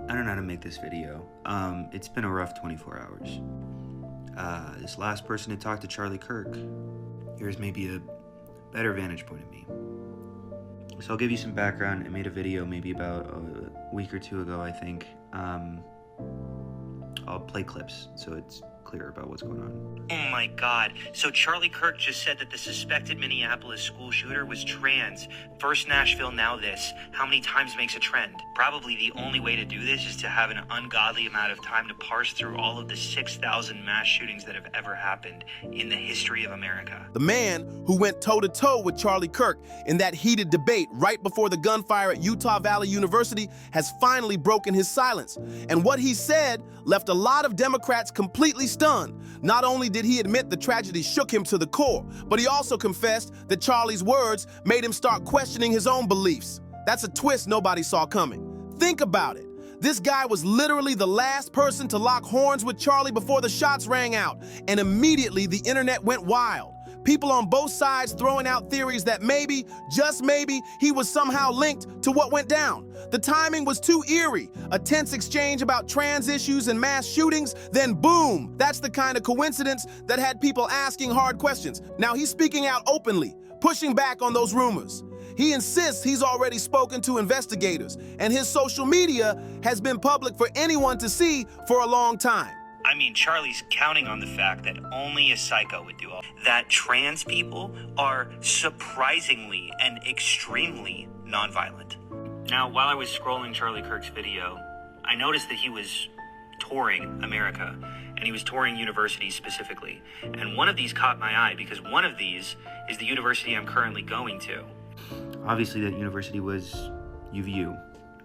I don't know how to make this video. It's been a rough 24 hours. This last person to talk to Charlie Kirk, here's maybe a better vantage point of me. So I'll give you some background. I made a video maybe about a week or two ago, I think. I'll play clips so it's clear about what's going on. Oh my God. So Charlie Kirk just said that the suspected Minneapolis school shooter was trans. First Nashville, now this. How many times makes a trend? Probably the only way to do this is to have an ungodly amount of time to parse through all of the 6,000 mass shootings that have ever happened in the history of America. The man who went toe-to-toe with Charlie Kirk in that heated debate right before the gunfire at Utah Valley University has finally broken his silence. And what he said left a lot of Democrats completely stunned. Not only did he admit the tragedy shook him to the core, but he also confessed that Charlie's words made him start questioning his own beliefs. That's a twist nobody saw coming. Think about it. This guy was literally the last person to lock horns with Charlie before the shots rang out, and immediately the internet went wild. People on both sides throwing out theories that maybe, just maybe, he was somehow linked to what went down. The timing was too eerie. A tense exchange about trans issues and mass shootings, then boom! That's the kind of coincidence that had people asking hard questions. Now he's speaking out openly, pushing back on those rumors. He insists he's already spoken to investigators, and his social media has been public for anyone to see for a long time. I mean, Charlie's counting on the fact that only a psycho would do all that. Trans people are surprisingly and extremely nonviolent. Now, while I was scrolling Charlie Kirk's video, I noticed that he was touring America, and he was touring universities specifically. And one of these caught my eye because one of these is the university I'm currently going to. Obviously, that university was UVU,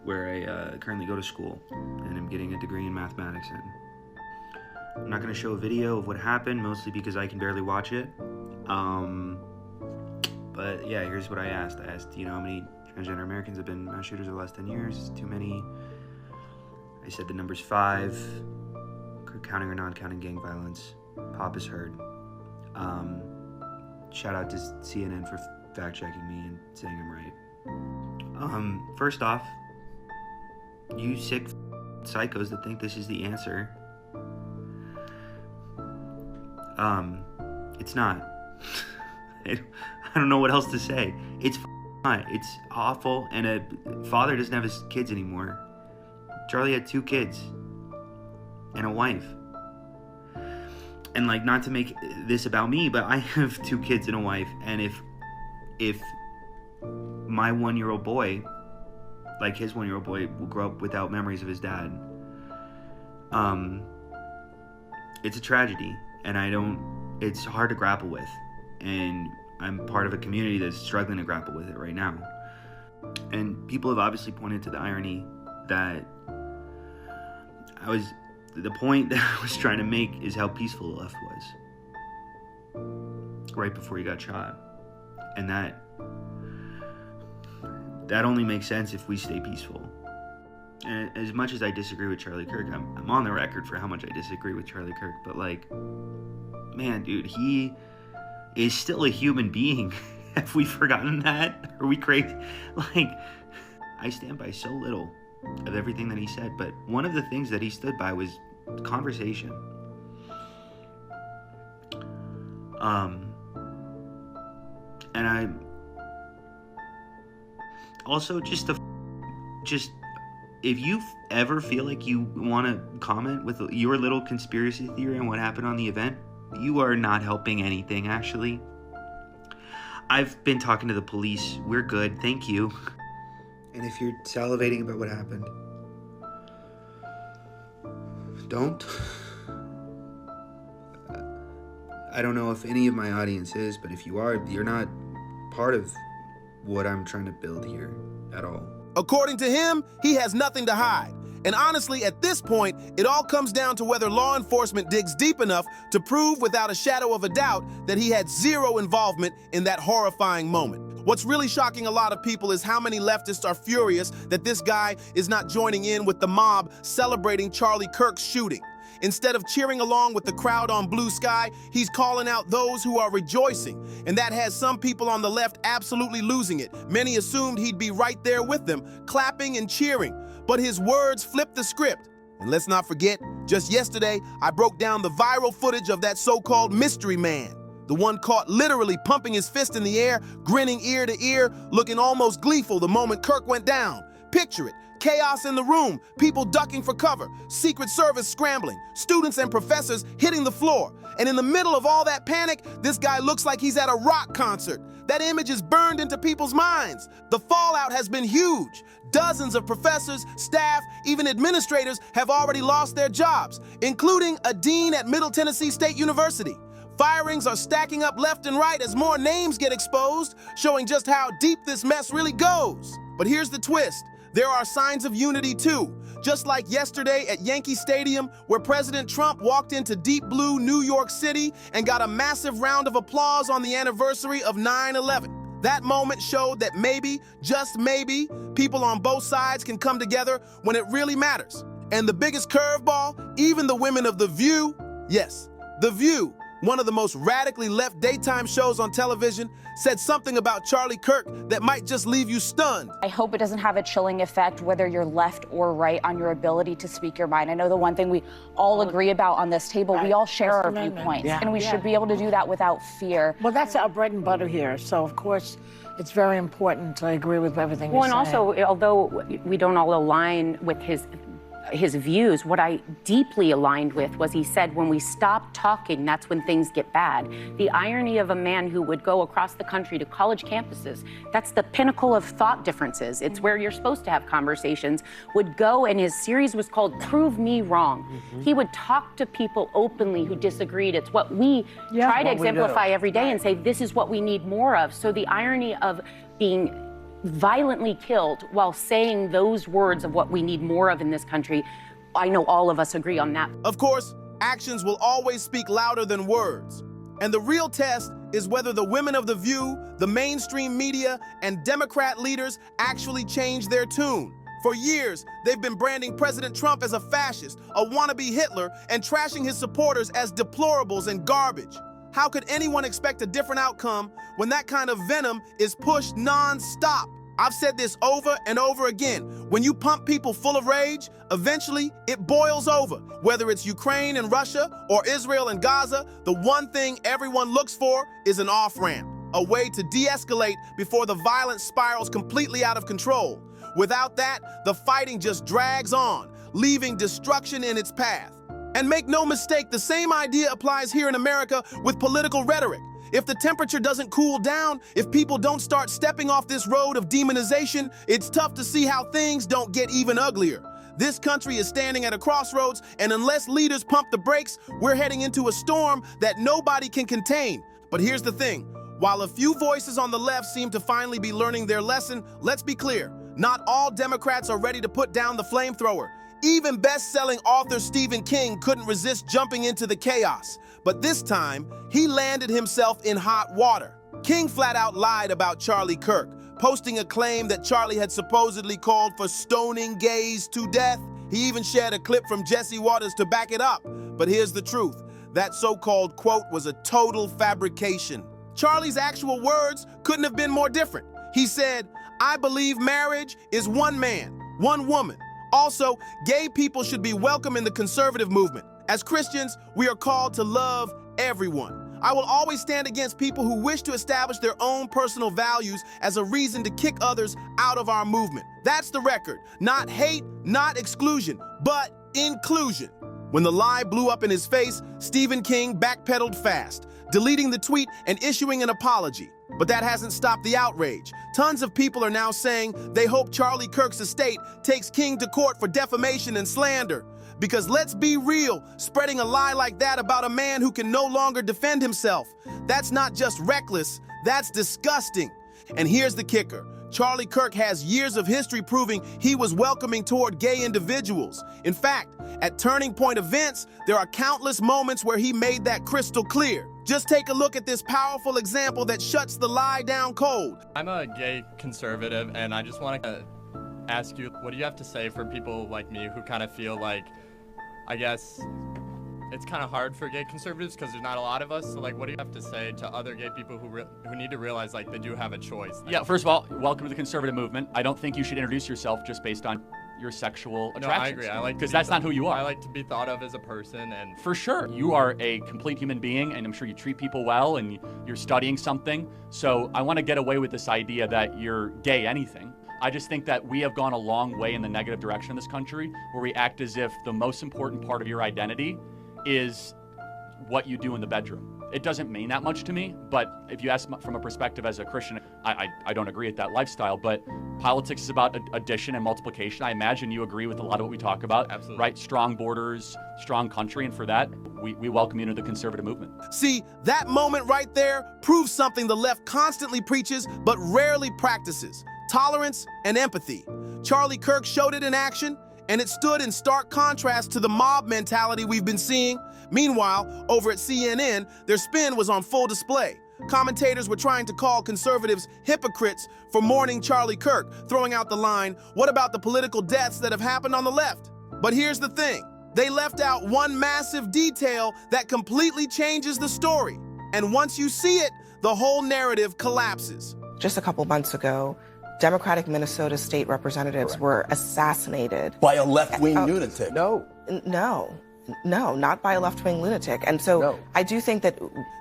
where I currently go to school, and I'm getting a degree in mathematics in. I'm not going to show a video of what happened, mostly because I can barely watch it. But yeah, here's what I asked. I asked, you know, how many transgender Americans have been mass shooters over the last 10 years? Too many. I said the number's 5. Counting or non-counting gang violence. Pop is heard. Shout out to CNN for fact-checking me and saying I'm right. First off, you sick psychos that think this is the answer. It's not. I don't know what else to say. It's not. It's awful, and a father doesn't have his kids anymore. Charlie had 2 kids and a wife. And like, not to make this about me, but I have 2 kids and a wife, and if my 1-year-old boy, like his 1-year-old boy, will grow up without memories of his dad, it's a tragedy, and it's hard to grapple with, and I'm part of a community that's struggling to grapple with it right now. And people have obviously pointed to the irony that the point that I was trying to make is how peaceful the left was right before he got shot. And that only makes sense if we stay peaceful. And as much as I disagree with Charlie Kirk, I'm on the record for how much I disagree with Charlie Kirk, but like, man, dude, he is still a human being. Have we forgotten that? Are we crazy? Like, I stand by so little of everything that he said, but one of the things that he stood by was conversation. And I also if you ever feel like you want to comment with your little conspiracy theory on what happened on the event, you are not helping anything, actually. I've been talking to the police. We're good, thank you. And if you're salivating about what happened, don't. I don't know if any of my audience is, but if you are, you're not part of what I'm trying to build here at all. According to him, he has nothing to hide. And honestly, at this point, it all comes down to whether law enforcement digs deep enough to prove without a shadow of a doubt that he had zero involvement in that horrifying moment. What's really shocking a lot of people is how many leftists are furious that this guy is not joining in with the mob celebrating Charlie Kirk's shooting. Instead of cheering along with the crowd on blue sky, he's calling out those who are rejoicing. And that has some people on the left absolutely losing it. Many assumed he'd be right there with them, clapping and cheering. but his words flipped the script. And let's not forget, just yesterday, I broke down the viral footage of that so-called mystery man, the one caught literally pumping his fist in the air, grinning ear to ear, looking almost gleeful the moment Kirk went down. Picture it. Chaos in the room, people ducking for cover, Secret Service scrambling, students and professors hitting the floor. And in the middle of all that panic, this guy looks like he's at a rock concert. That image is burned into people's minds. The fallout has been huge. Dozens of professors, staff, even administrators have already lost their jobs, including a dean at Middle Tennessee State University. Firings are stacking up left and right as more names get exposed, showing just how deep this mess really goes. But here's the twist. There are signs of unity too. Just like yesterday at Yankee Stadium, where President Trump walked into deep blue New York City and got a massive round of applause on the anniversary of 9/11. That moment showed that maybe, just maybe, people on both sides can come together when it really matters. And the biggest curveball, even the women of The View, yes, The View, one of the most radically left daytime shows on television, said something about Charlie Kirk that might just leave you stunned. I hope it doesn't have a chilling effect, whether you're left or right, on your ability to speak your mind. I know the one thing we all agree about on this table, we all share our viewpoints, and we should be able to do that without fear. Well, that's our bread and butter here, so of course it's very important. I agree with everything you're saying. Well, and also, although we don't all align with his views, what I deeply aligned with was he said, when we stop talking, that's when things get bad. The irony of a man who would go across the country to college campuses, that's the pinnacle of thought differences. It's where you're supposed to have conversations, would go, and his series was called Prove Me Wrong. He would talk to people openly who disagreed. It's what we try to exemplify every day and say, this is what we need more of. So the irony of being violently killed while saying those words of what we need more of in this country, I know all of us agree on that. Of course, actions will always speak louder than words. And the real test is whether the women of The View, the mainstream media, and Democrat leaders actually change their tune. For years, they've been branding President Trump as a fascist, a wannabe Hitler, and trashing his supporters as deplorables and garbage. How could anyone expect a different outcome when that kind of venom is pushed non-stop? I've said this over and over again. When you pump people full of rage, eventually it boils over. Whether it's Ukraine and Russia or Israel and Gaza, the one thing everyone looks for is an off-ramp, a way to de-escalate before the violence spirals completely out of control. Without that, the fighting just drags on, leaving destruction in its path. And make no mistake, the same idea applies here in America with political rhetoric. If the temperature doesn't cool down, if people don't start stepping off this road of demonization, it's tough to see how things don't get even uglier. This country is standing at a crossroads, and unless leaders pump the brakes, we're heading into a storm that nobody can contain. But here's the thing. While a few voices on the left seem to finally be learning their lesson, let's be clear. Not all Democrats are ready to put down the flamethrower. Even best-selling author Stephen King couldn't resist jumping into the chaos. But this time, he landed himself in hot water. King flat out lied about Charlie Kirk, posting a claim that Charlie had supposedly called for stoning gays to death. He even shared a clip from Jesse Waters to back it up. But here's the truth. That so-called quote was a total fabrication. Charlie's actual words couldn't have been more different. He said, "I believe marriage is one man, one woman. Also, gay people should be welcome in the conservative movement. As Christians, we are called to love everyone. I will always stand against people who wish to establish their own personal values as a reason to kick others out of our movement. That's the record. Not hate, not exclusion, but inclusion." When the lie blew up in his face, Stephen King backpedaled fast, deleting the tweet and issuing an apology. But that hasn't stopped the outrage. Tons of people are now saying they hope Charlie Kirk's estate takes King to court for defamation and slander. Because let's be real, spreading a lie like that about a man who can no longer defend himself, that's not just reckless, that's disgusting. And here's the kicker. Charlie Kirk has years of history proving he was welcoming toward gay individuals. In fact, at Turning Point events, there are countless moments where he made that crystal clear. Just take a look at this powerful example that shuts the lie down cold. I'm a gay conservative, and I just want to ask you, what do you have to say for people like me who kind of feel like, I guess, it's kind of hard for gay conservatives because there's not a lot of us. So, like, what do you have to say to other gay people who need to realize, like, they do have a choice? Yeah, first of all, welcome to the conservative movement. I don't think you should introduce yourself just based on your sexual No, I attractions. agree. I like because that's not who you are. I like to be thought of as a person, and For sure, you are a complete human being, and I'm sure you treat people well, and you're studying something. So I want to get away with this idea that you're gay anything. I just think that we have gone a long way in the negative direction in this country, where we act as if the most important part of your identity is what you do in the bedroom. It doesn't mean that much to me, but if you ask from a perspective as a Christian, I don't agree with that lifestyle, but politics is about addition and multiplication. I imagine you agree with a lot of what we talk about. Absolutely. Right? Strong borders, strong country, and for that, we welcome you into the conservative movement. See, that moment right there proves something the left constantly preaches but rarely practices: tolerance and empathy. Charlie Kirk showed it in action, and it stood in stark contrast to the mob mentality we've been seeing. Meanwhile, over at CNN, their spin was on full display. Commentators were trying to call conservatives hypocrites for mourning Charlie Kirk, throwing out the line, "What about the political deaths that have happened on the left?" But here's the thing. They left out one massive detail that completely changes the story. And once you see it, the whole narrative collapses. Just a couple months ago, Democratic Minnesota state representatives were assassinated. By a left-wing lunatic. No, not by a left-wing lunatic. And so I do think that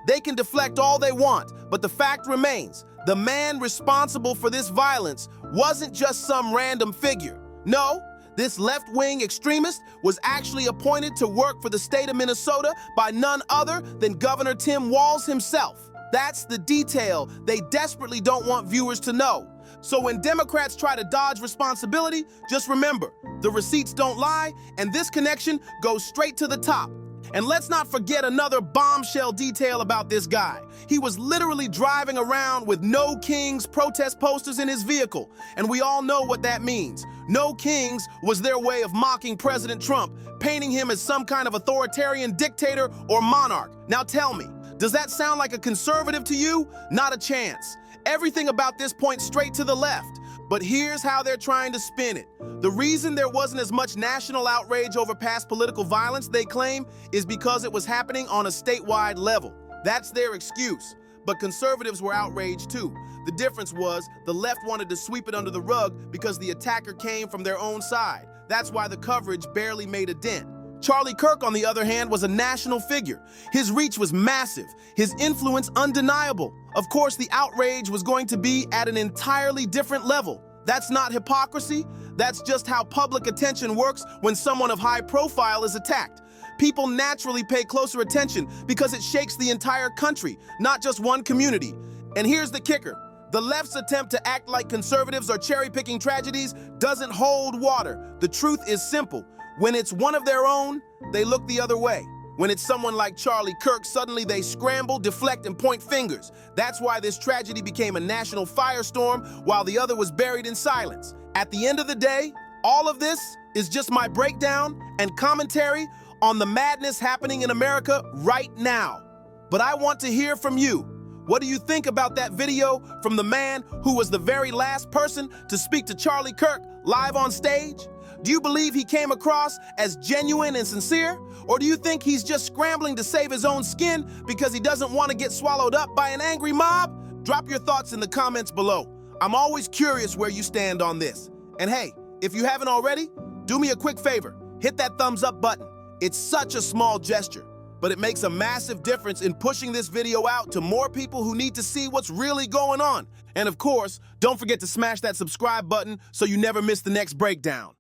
They can deflect all they want, but the fact remains, the man responsible for this violence wasn't just some random figure. No, this left-wing extremist was actually appointed to work for the state of Minnesota by none other than Governor Tim Walz himself. That's the detail they desperately don't want viewers to know. So when Democrats try to dodge responsibility, just remember, the receipts don't lie, and this connection goes straight to the top. And let's not forget another bombshell detail about this guy. He was literally driving around with "No Kings" protest posters in his vehicle, and we all know what that means. "No Kings" was their way of mocking President Trump, painting him as some kind of authoritarian dictator or monarch. Now tell me, does that sound like a conservative to you? Not a chance. Everything about this points straight to the left. But here's how they're trying to spin it. The reason there wasn't as much national outrage over past political violence, they claim, is because it was happening on a statewide level. That's their excuse. But conservatives were outraged too. The difference was the left wanted to sweep it under the rug because the attacker came from their own side. That's why the coverage barely made a dent. Charlie Kirk, on the other hand, was a national figure. His reach was massive, his influence undeniable. Of course, the outrage was going to be at an entirely different level. That's not hypocrisy. That's just how public attention works when someone of high profile is attacked. People naturally pay closer attention because it shakes the entire country, not just one community. And here's the kicker. The left's attempt to act like conservatives are cherry-picking tragedies doesn't hold water. The truth is simple. When it's one of their own, they look the other way. When it's someone like Charlie Kirk, suddenly they scramble, deflect, and point fingers. That's why this tragedy became a national firestorm while the other was buried in silence. At the end of the day, all of this is just my breakdown and commentary on the madness happening in America right now. But I want to hear from you. What do you think about that video from the man who was the very last person to speak to Charlie Kirk live on stage? Do you believe he came across as genuine and sincere? Or do you think he's just scrambling to save his own skin because he doesn't want to get swallowed up by an angry mob? Drop your thoughts in the comments below. I'm always curious where you stand on this. And hey, if you haven't already, do me a quick favor. Hit that thumbs up button. It's such a small gesture, but it makes a massive difference in pushing this video out to more people who need to see what's really going on. And of course, don't forget to smash that subscribe button so you never miss the next breakdown.